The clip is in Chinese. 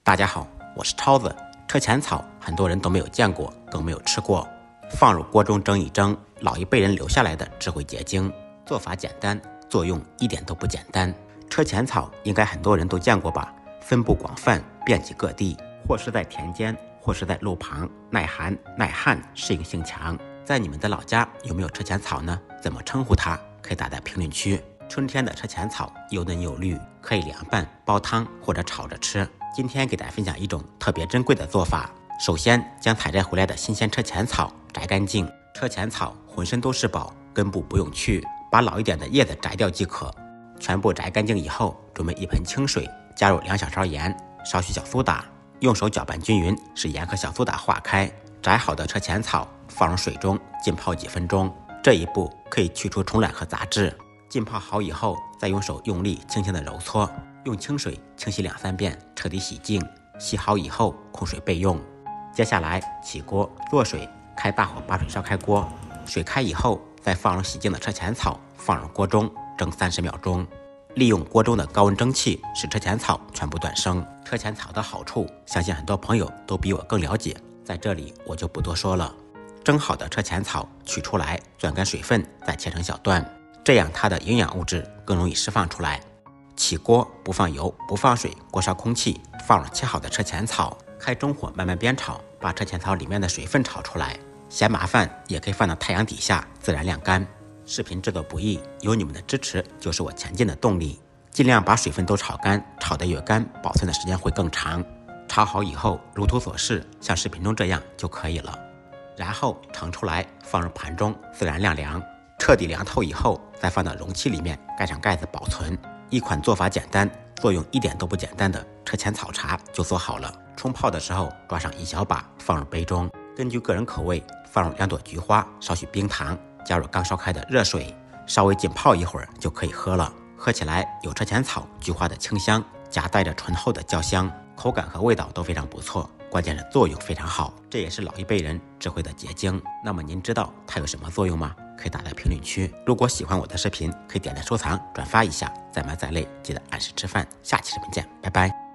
大家好，我是超子。车前草很多人都没有见过，更没有吃过。放入锅中蒸一蒸，老一辈人留下来的智慧结晶。做法简单，作用一点都不简单。车前草应该很多人都见过吧？分布广泛，遍及各地，或是在田间，或是在路旁，耐寒耐旱，适应性强。在你们的老家有没有车前草呢？怎么称呼它？可以打在评论区。春天的车前草又嫩又绿，可以凉拌、煲汤或者炒着吃。今天给大家分享一种特别珍贵的做法。首先将采摘回来的新鲜车前草摘干净。车前草浑身都是宝，根部不用去，把老一点的叶子摘掉即可。全部摘干净以后，准备一盆清水，加入2小勺盐，少许小苏打，用手搅拌均匀，使盐和小苏打化开。摘好的车前草放入水中浸泡几分钟，这一步可以去除虫卵和杂质。浸泡好以后，再用手用力轻轻的揉搓，用清水清洗2-3遍，彻底洗净。洗好以后控水备用。接下来起锅做水，开大火把水烧开锅，水开以后再放入洗净的车前草，放入锅中蒸30秒钟。利用锅中的高温蒸汽，使车前草全部断生。车前草的好处，相信很多朋友都比我更了解，在这里我就不多说了。蒸好的车前草取出来，攥干水分，再切成小段，这样它的营养物质更容易释放出来。起锅不放油，不放水，锅烧空气，放入切好的车前草，开中火慢慢煸炒，把车前草里面的水分炒出来。嫌麻烦也可以放到太阳底下自然晾干。视频制作不易，有你们的支持就是我前进的动力。尽量把水分都炒干，炒得越干，保存的时间会更长。炒好以后如图所示，像视频中这样就可以了。然后盛出来放入盘中自然晾凉，彻底凉透以后再放到容器里面，盖上盖子保存。一款做法简单，作用一点都不简单的车前草茶就做好了。冲泡的时候抓上1小把，放入杯中，根据个人口味放入2朵菊花，少许冰糖，加入刚烧开的热水，稍微浸泡一会儿就可以喝了。喝起来有车前草、菊花的清香，夹带着醇厚的焦香，口感和味道都非常不错，关键是作用非常好，这也是老一辈人智慧的结晶。那么您知道它有什么作用吗？可以打在评论区。如果喜欢我的视频，可以点赞收藏转发一下。再忙再累，记得按时吃饭。下期视频见，拜拜。